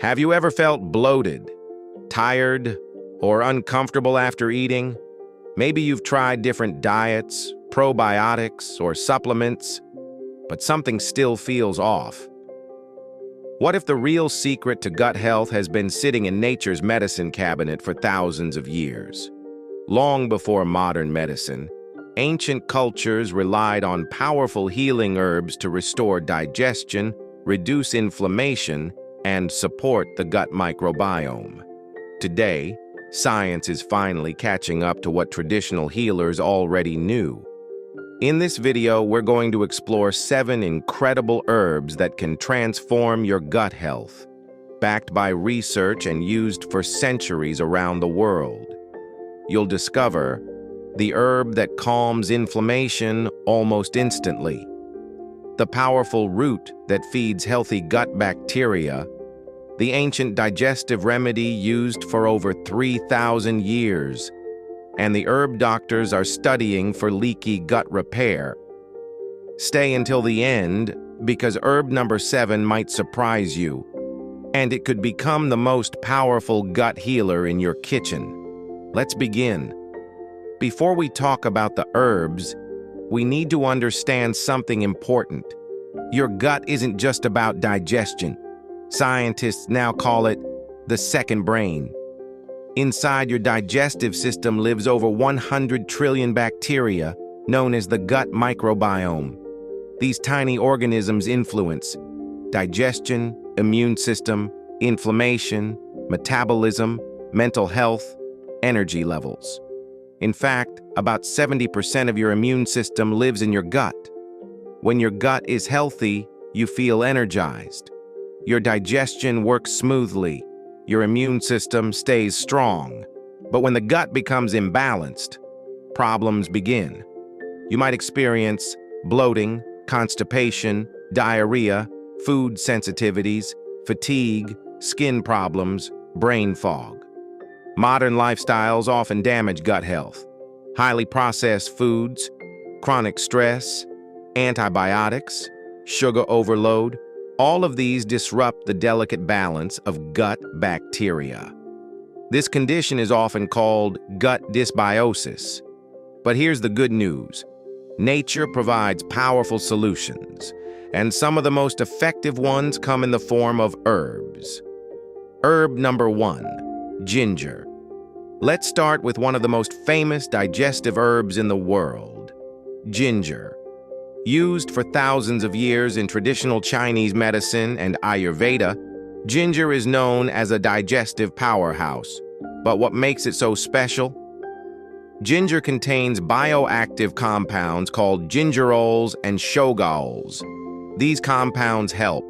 Have you ever felt bloated, tired, or uncomfortable after eating? Maybe you've tried different diets, probiotics, or supplements, but something still feels off. What if the real secret to gut health has been sitting in nature's medicine cabinet for thousands of years? Long before modern medicine, ancient cultures relied on powerful healing herbs to restore digestion, reduce inflammation, and support the gut microbiome. Today, science is finally catching up to what traditional healers already knew. In this video, we're going to explore 7 incredible herbs that can transform your gut health, backed by research and used for centuries around the world. You'll discover the herb that calms inflammation almost instantly, the powerful root that feeds healthy gut bacteria, the ancient digestive remedy used for over 3,000 years, and the herb doctors are studying for leaky gut repair. Stay until the end, because herb number 7 might surprise you, and it could become the most powerful gut healer in your kitchen. Let's begin. Before we talk about the herbs, we need to understand something important. Your gut isn't just about digestion. Scientists now call it the second brain. Inside your digestive system lives over 100 trillion bacteria, known as the gut microbiome. These tiny organisms influence digestion, immune system, inflammation, metabolism, mental health, energy levels. In fact, about 70% of your immune system lives in your gut. When your gut is healthy, you feel energized. Your digestion works smoothly. Your immune system stays strong. But when the gut becomes imbalanced, problems begin. You might experience bloating, constipation, diarrhea, food sensitivities, fatigue, skin problems, brain fog. Modern lifestyles often damage gut health. Highly processed foods, chronic stress, antibiotics, sugar overload, all of these disrupt the delicate balance of gut bacteria. This condition is often called gut dysbiosis. But here's the good news. Nature provides powerful solutions, and some of the most effective ones come in the form of herbs. Herb number 1, ginger. Let's start with one of the most famous digestive herbs in the world, ginger. Used for thousands of years in traditional Chinese medicine and Ayurveda, ginger is known as a digestive powerhouse. But what makes it so special? Ginger contains bioactive compounds called gingerols and shogaols. These compounds help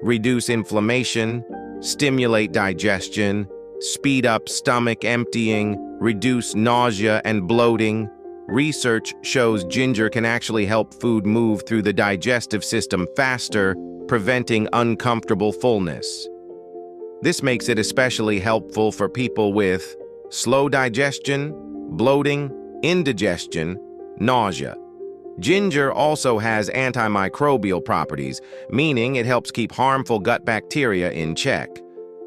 reduce inflammation, stimulate digestion, speed up stomach emptying, reduce nausea and bloating. Research shows ginger can actually help food move through the digestive system faster, preventing uncomfortable fullness. This makes it especially helpful for people with slow digestion, bloating, indigestion, nausea. Ginger also has antimicrobial properties, meaning it helps keep harmful gut bacteria in check.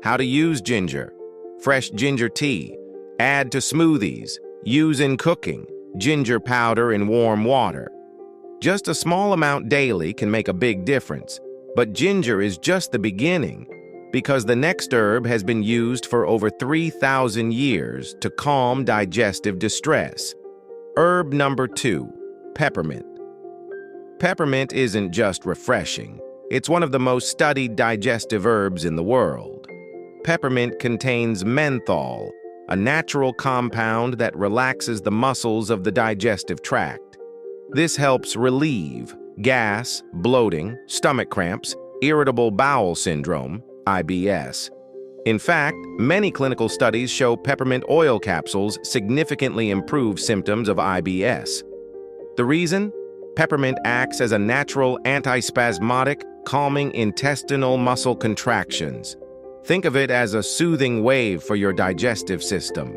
How to use ginger? Fresh ginger tea. Add to smoothies. Use in cooking. Ginger powder in warm water. Just a small amount daily can make a big difference, but ginger is just the beginning, because the next herb has been used for over 3,000 years to calm digestive distress. Herb number 2, peppermint. Peppermint isn't just refreshing, it's one of the most studied digestive herbs in the world. Peppermint contains menthol, a natural compound that relaxes the muscles of the digestive tract. This helps relieve gas, bloating, stomach cramps, irritable bowel syndrome, IBS. In fact, many clinical studies show peppermint oil capsules significantly improve symptoms of IBS. The reason? Peppermint acts as a natural antispasmodic, calming intestinal muscle contractions. Think of it as a soothing wave for your digestive system.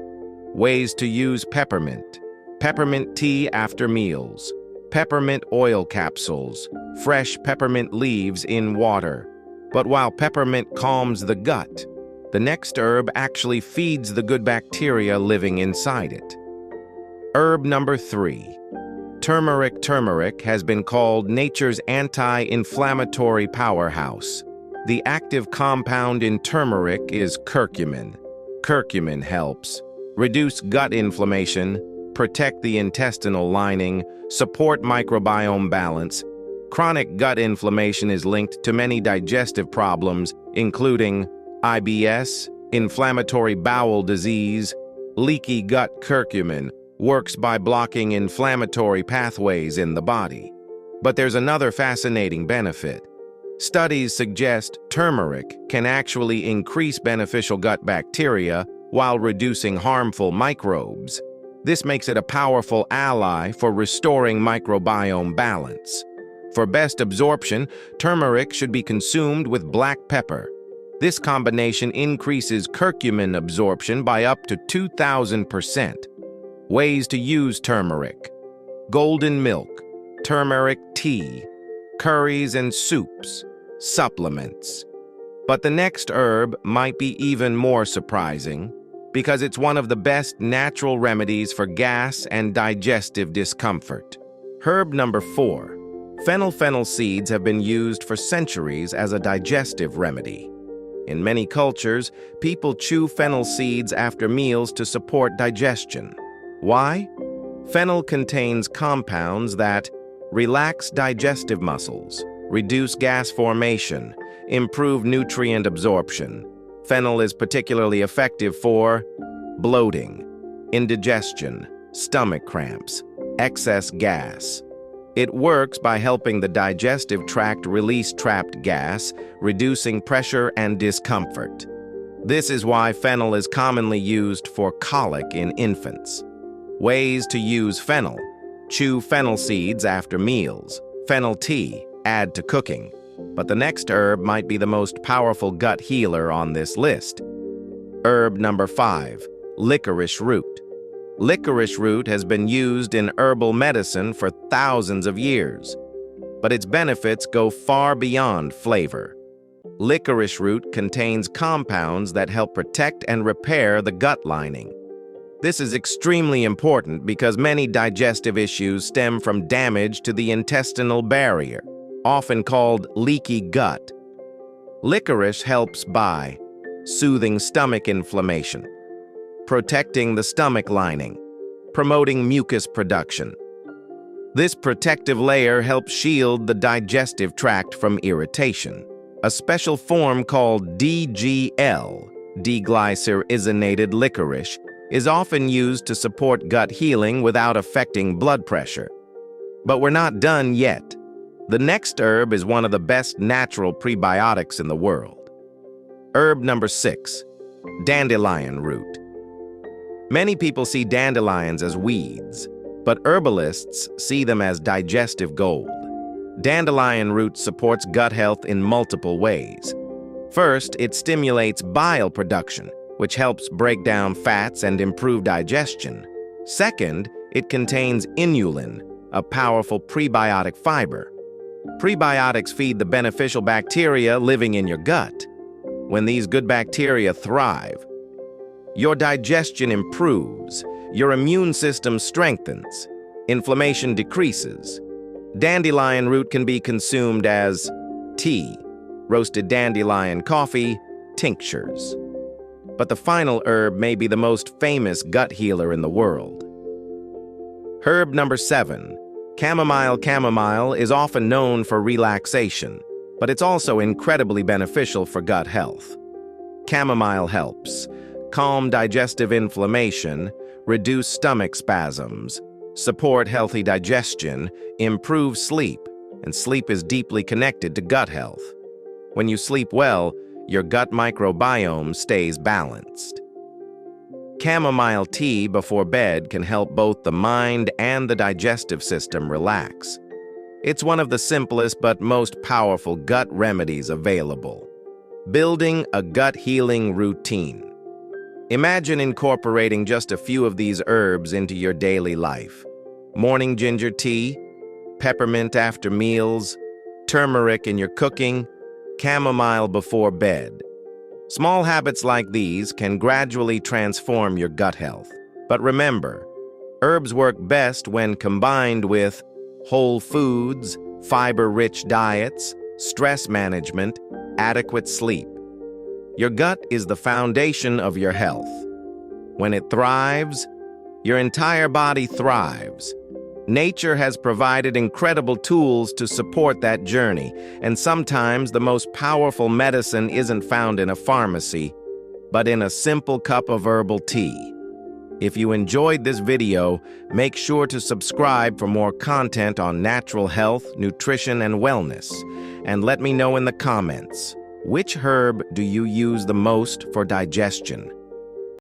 Ways to use peppermint. Peppermint tea after meals. Peppermint oil capsules. Fresh peppermint leaves in water. But while peppermint calms the gut, the next herb actually feeds the good bacteria living inside it. Herb number 3. Turmeric. Turmeric has been called nature's anti-inflammatory powerhouse. The active compound in turmeric is curcumin. Curcumin helps reduce gut inflammation, protect the intestinal lining, support microbiome balance. Chronic gut inflammation is linked to many digestive problems, including IBS, inflammatory bowel disease, leaky gut. Curcumin works by blocking inflammatory pathways in the body. But there's another fascinating benefit. Studies suggest turmeric can actually increase beneficial gut bacteria while reducing harmful microbes. This makes it a powerful ally for restoring microbiome balance. For best absorption, turmeric should be consumed with black pepper. This combination increases curcumin absorption by up to 2,000%. Ways to use turmeric: golden milk, turmeric tea, curries and soups, supplements. But the next herb might be even more surprising because it's one of the best natural remedies for gas and digestive discomfort. Herb number 4. Fennel. Fennel seeds have been used for centuries as a digestive remedy. In many cultures, people chew fennel seeds after meals to support digestion. Why? Fennel contains compounds that relax digestive muscles, reduce gas formation, improve nutrient absorption. Fennel is particularly effective for bloating, indigestion, stomach cramps, excess gas. It works by helping the digestive tract release trapped gas, reducing pressure and discomfort. This is why fennel is commonly used for colic in infants. Ways to use fennel: chew fennel seeds after meals. Fennel tea, add to cooking. But the next herb might be the most powerful gut healer on this list. Herb number 5. Licorice root. Licorice root has been used in herbal medicine for thousands of years, but its benefits go far beyond flavor. Licorice root contains compounds that help protect and repair the gut lining. This is extremely important because many digestive issues stem from damage to the intestinal barrier, often called leaky gut. Licorice helps by soothing stomach inflammation, protecting the stomach lining, promoting mucus production. This protective layer helps shield the digestive tract from irritation. A special form called DGL, deglycyrrhizated licorice, is often used to support gut healing without affecting blood pressure. But we're not done yet. The next herb is one of the best natural prebiotics in the world. Herb number 6, dandelion root. Many people see dandelions as weeds, but herbalists see them as digestive gold. Dandelion root supports gut health in multiple ways. First, it stimulates bile production, which helps break down fats and improve digestion. Second, it contains inulin, a powerful prebiotic fiber. Prebiotics feed the beneficial bacteria living in your gut. When these good bacteria thrive, your digestion improves, your immune system strengthens, inflammation decreases. Dandelion root can be consumed as tea, roasted dandelion coffee, tinctures. But the final herb may be the most famous gut healer in the world. Herb number 7, chamomile. Chamomile is often known for relaxation, but it's also incredibly beneficial for gut health. Chamomile helps calm digestive inflammation, reduce stomach spasms, support healthy digestion, improve sleep, and sleep is deeply connected to gut health. When you sleep well, your gut microbiome stays balanced. Chamomile tea before bed can help both the mind and the digestive system relax. It's one of the simplest but most powerful gut remedies available. Building a gut healing routine. Imagine incorporating just a few of these herbs into your daily life. Morning ginger tea, peppermint after meals, turmeric in your cooking, chamomile before bed. Small habits like these can gradually transform your gut health. But remember, herbs work best when combined with whole foods, fiber-rich diets, stress management, adequate sleep. Your gut is the foundation of your health. When it thrives, your entire body thrives. Nature has provided incredible tools to support that journey, and sometimes the most powerful medicine isn't found in a pharmacy, but in a simple cup of herbal tea. If you enjoyed this video, make sure to subscribe for more content on natural health, nutrition, and wellness. And let me know in the comments, which herb do you use the most for digestion?